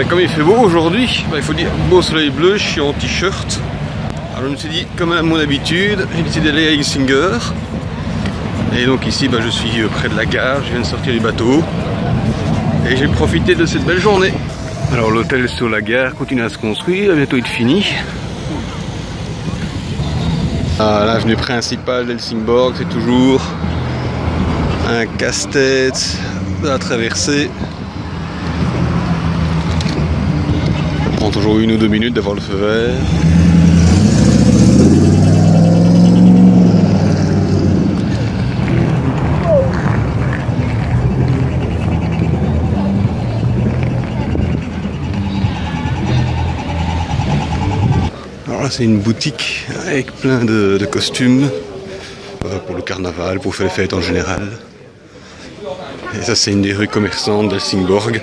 Comme il fait beau aujourd'hui, il faut dire beau soleil bleu, je suis en t-shirt. Alors je me suis dit, comme à mon habitude, j'ai décidé d'aller à Hylsinger. Et donc ici je suis près de la gare, je viens de sortir du bateau. Et j'ai profité de cette belle journée. Alors l'hôtel sur la gare continue à se construire, bientôt il est fini. L'avenue principale d'Helsingborg, c'est toujours un casse-tête à traverser. Ça prend toujours 1 ou 2 minutes d'avoir le feu vert. Alors là c'est une boutique avec plein de costumes pour le carnaval, pour faire les fêtes en général. Et ça c'est une des rues commerçantes d'Helsingborg.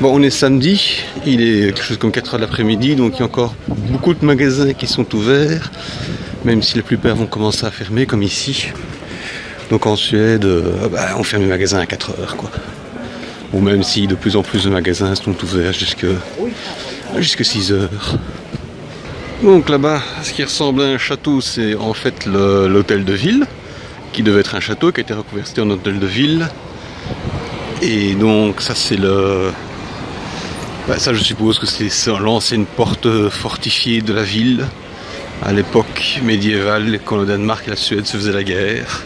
Bon, on est samedi, il est quelque chose comme 4 h de l'après-midi, donc il y a encore beaucoup de magasins qui sont ouverts, même si la plupart vont commencer à fermer, comme ici. Donc en Suède, on ferme les magasins à 4 h, quoi. Ou même si de plus en plus de magasins sont ouverts jusqu'à 6 h. Donc là-bas, ce qui ressemble à un château, c'est en fait l'hôtel de ville, qui devait être un château, qui a été reconverti en hôtel de ville. Et donc ça c'est ça je suppose que c'est l'ancienne porte fortifiée de la ville à l'époque médiévale quand le Danemark et la Suède se faisaient la guerre.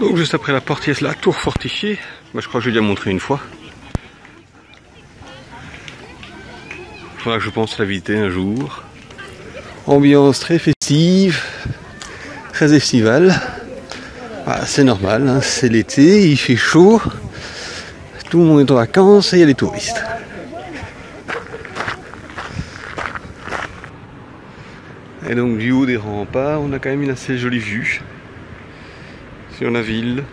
Donc juste après la porte il y a la tour fortifiée, je crois que je l'ai déjà montré une fois. Il faudra que je pense la visiter un jour. Ambiance très festive, très estivale. C'est normal, hein, c'est l'été, il fait chaud. Tout le monde est en vacances et il y a des touristes. Et donc du haut des remparts, on a quand même une assez jolie vue sur la ville.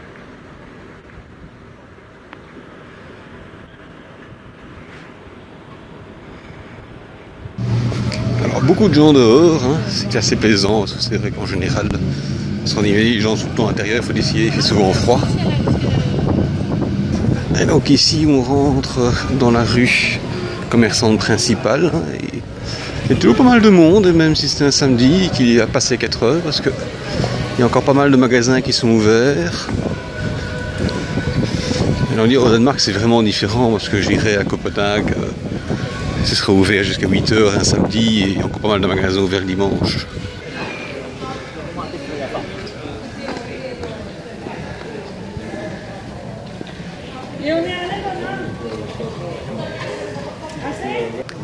Alors beaucoup de gens dehors, hein, c'est assez plaisant, parce que c'est vrai qu'en général, les gens sont tout le temps à l'intérieur, il faut décider, il fait souvent froid. Et donc ici on rentre dans la rue commerçante principale, hein, et il y a toujours pas mal de monde, même si c'est un samedi qu'il a passé 4 h, parce que il y a encore pas mal de magasins qui sont ouverts. Et on dit au Danemark c'est vraiment différent, parce que j'irai à Copenhague, ce sera ouvert jusqu'à 8 h un samedi, et il y a encore pas mal de magasins ouverts le dimanche.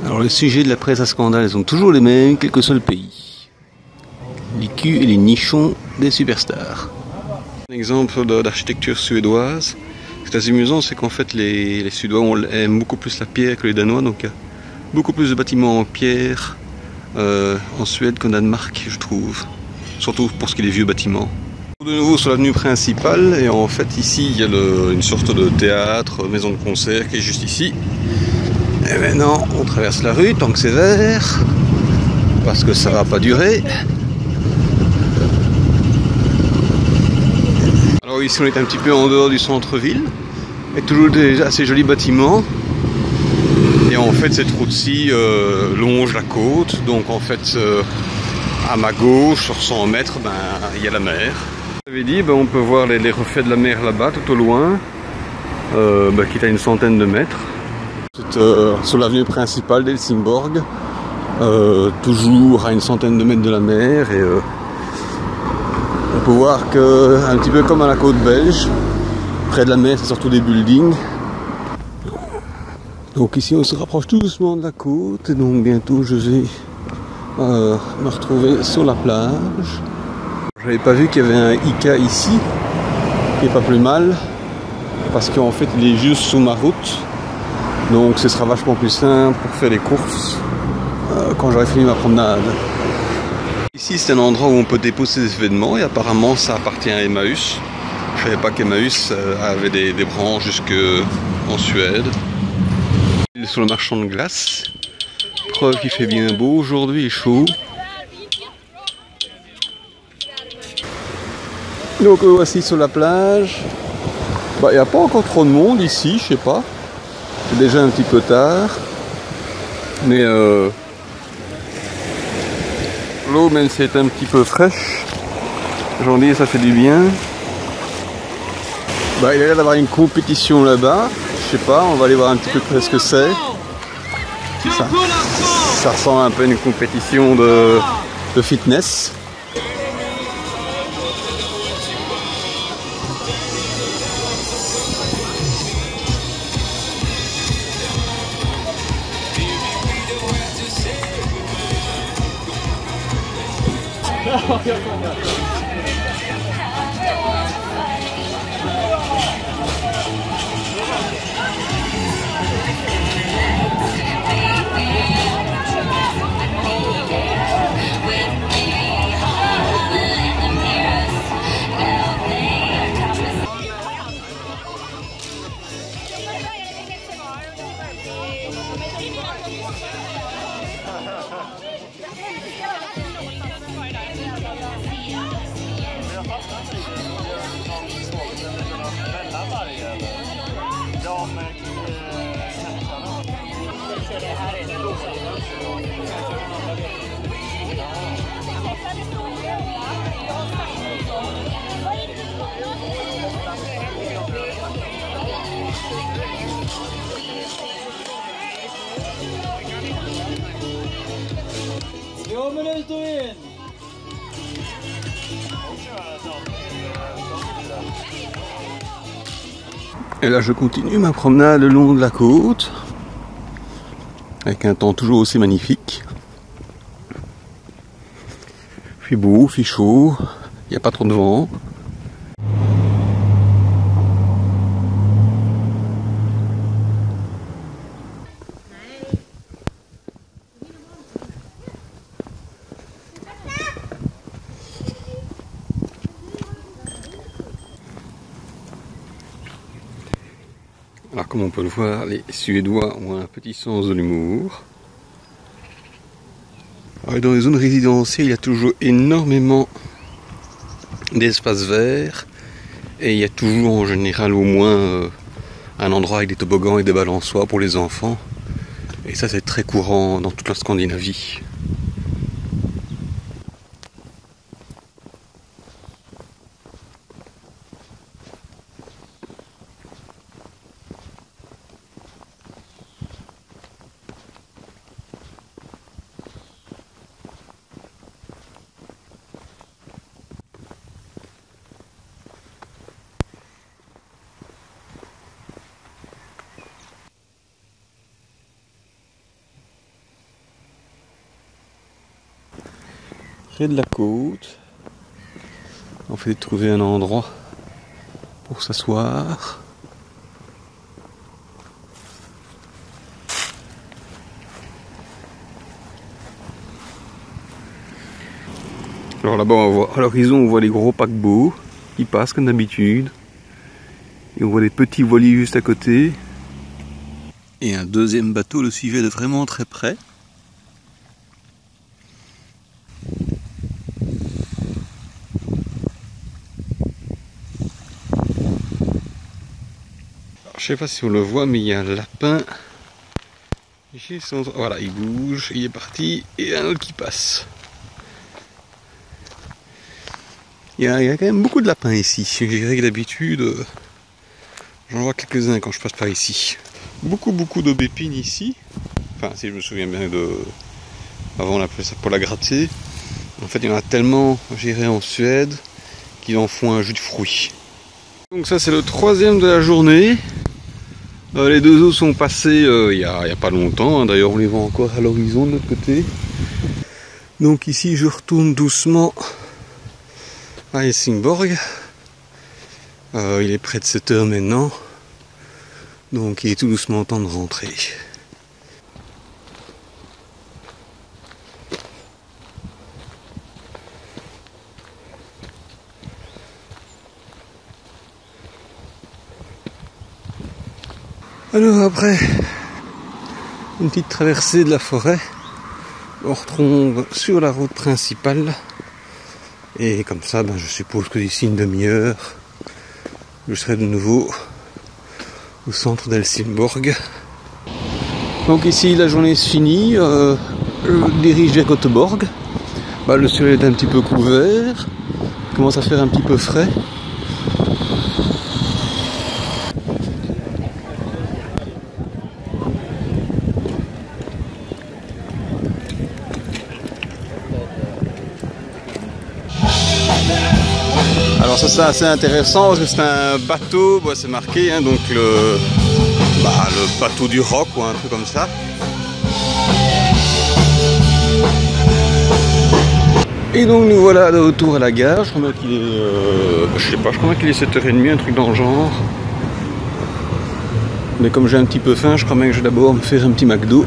Alors les sujets de la presse à scandale sont toujours les mêmes, quel que soit le pays. Les culs et les nichons des superstars. Un exemple d'architecture suédoise. Ce qui est assez amusant, c'est qu'en fait les Suédois aiment beaucoup plus la pierre que les Danois, donc il y a beaucoup plus de bâtiments en pierre en Suède qu'en Danemark, je trouve. Surtout pour ce qui est des vieux bâtiments. De nouveau sur l'avenue principale, et en fait ici il y a une sorte de théâtre, maison de concert qui est juste ici. Et maintenant on traverse la rue tant que c'est vert, parce que ça va pas durer. Alors ici on est un petit peu en dehors du centre-ville, avec toujours des assez jolis bâtiments. Et en fait cette route-ci longe la côte, donc en fait à ma gauche, sur 100 mètres, il y a la mer. J'avais dit, on peut voir les reflets de la mer là-bas, tout au loin, qui est à une centaine de mètres. C'est sur l'avenue principale d'Helsingborg, toujours à une centaine de mètres de la mer, et on peut voir que, un petit peu comme à la côte belge, près de la mer, c'est surtout des buildings. Donc ici, on se rapproche tout doucement de la côte, et donc bientôt je vais me retrouver sur la plage. J'avais pas vu qu'il y avait un Ica ici, qui est pas plus mal, parce qu'en fait il est juste sous ma route, donc ce sera vachement plus simple pour faire les courses quand j'aurai fini ma promenade. Ici c'est un endroit où on peut déposer des événements, et apparemment ça appartient à Emmaüs. Je savais pas qu'Emmaüs avait des branches jusque en Suède. Il est sur le marchand de glace, preuve qu'il fait bien beau aujourd'hui et chaud. Donc voici sur la plage. Il n'y a pas encore trop de monde ici, je sais pas. C'est déjà un petit peu tard. Mais l'eau, même si elle est un petit peu fraîche, j'en dis ça fait du bien. Il y a l'air d'avoir une compétition là-bas. Je sais pas, on va aller voir un petit peu près ce que c'est. Ça ressemble un peu à une compétition de fitness. Et là je continue ma promenade le long de la côte avec un temps toujours aussi magnifique. Il fait beau, il fait chaud, il n'y a pas trop de vent. Alors comme on peut le voir, les Suédois ont un petit sens de l'humour. Dans les zones résidentielles, il y a toujours énormément d'espaces verts. Et il y a toujours en général au moins un endroit avec des toboggans et des balançoires pour les enfants. Et ça c'est très courant dans toute la Scandinavie. Près de la côte, on fait trouver un endroit pour s'asseoir. Alors là-bas, on voit, à l'horizon, on voit les gros paquebots qui passent comme d'habitude. Et on voit des petits voiliers juste à côté. Et un deuxième bateau le suivait de vraiment très près. Je sais pas si on le voit, mais il y a un lapin. Voilà, il bouge, il est parti, et un autre qui passe. Il y a quand même beaucoup de lapins ici. Je dirais que d'habitude, j'en vois quelques-uns quand je passe par ici. Beaucoup d'aubépines ici. Enfin, si je me souviens bien de... Avant on appelait ça pour la gratter. En fait, il y en a tellement, je dirais, en Suède, qu'ils en font un jus de fruits. Donc ça, c'est le troisième de la journée. Les deux autres sont passés il y a pas longtemps, hein. D'ailleurs on les voit encore à l'horizon de l'autre côté. Donc ici je retourne doucement à Helsingborg. Il est près de 7 h maintenant, donc il est tout doucement temps de rentrer. Alors après une petite traversée de la forêt, on retombe sur la route principale Et comme ça, je suppose que d'ici une demi-heure, je serai de nouveau au centre d'Helsingborg. Donc ici, la journée se finit. Je dirige vers Göteborg. Le ciel est un petit peu couvert. Il commence à faire un petit peu frais. Alors ça c'est assez intéressant parce que c'est un bateau, c'est marqué, hein, donc le bateau du rock ou un truc comme ça. Et donc nous voilà de retour à la gare. Je crois qu'il est, je crois qu'il est 7h30, un truc dans le genre. Mais comme j'ai un petit peu faim, je crois bien que je vais d'abord me faire un petit McDo.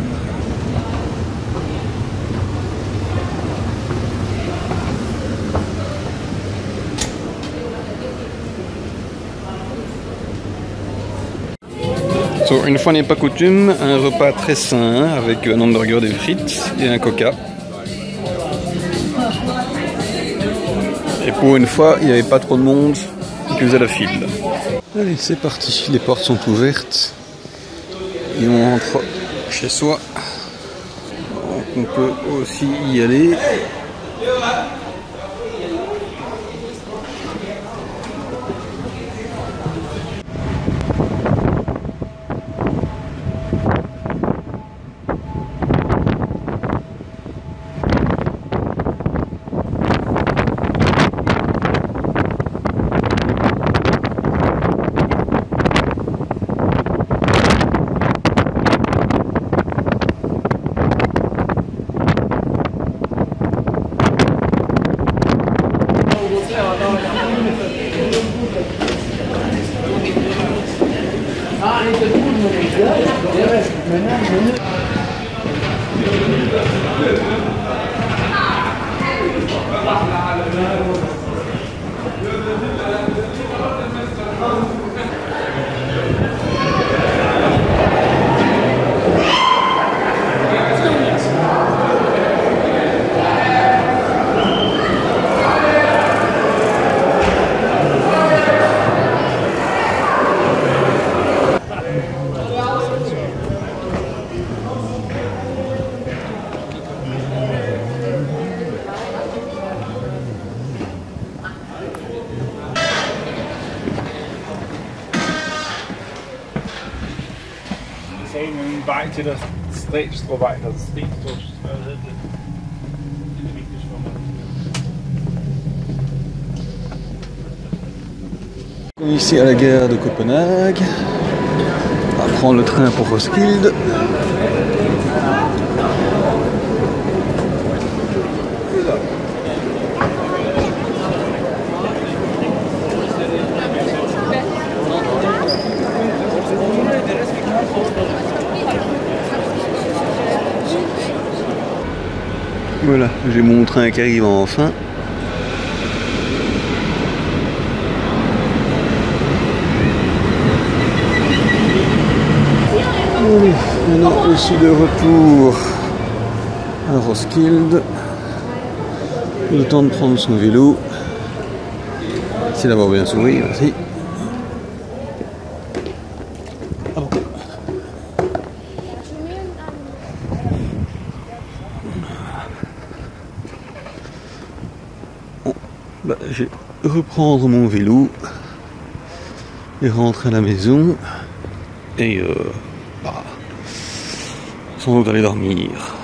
Une fois n'est pas coutume, un repas très sain avec un hamburger, des frites et un coca. Et pour une fois, il n'y avait pas trop de monde qui faisait la file. Allez, c'est parti, les portes sont ouvertes et on rentre chez soi. Donc on peut aussi y aller. En vej til der Stræstrup-vej, der Stenstrup. Ici à la gare de Copenhague, on va prendre le train pour Roskilde. Voilà, j'ai mon train qui arrive enfin. Maintenant, je suis de retour à Roskilde. Le temps de prendre son vélo. C'est d'avoir bien souri aussi. Je vais reprendre mon vélo et rentrer à la maison et sans doute aller dormir.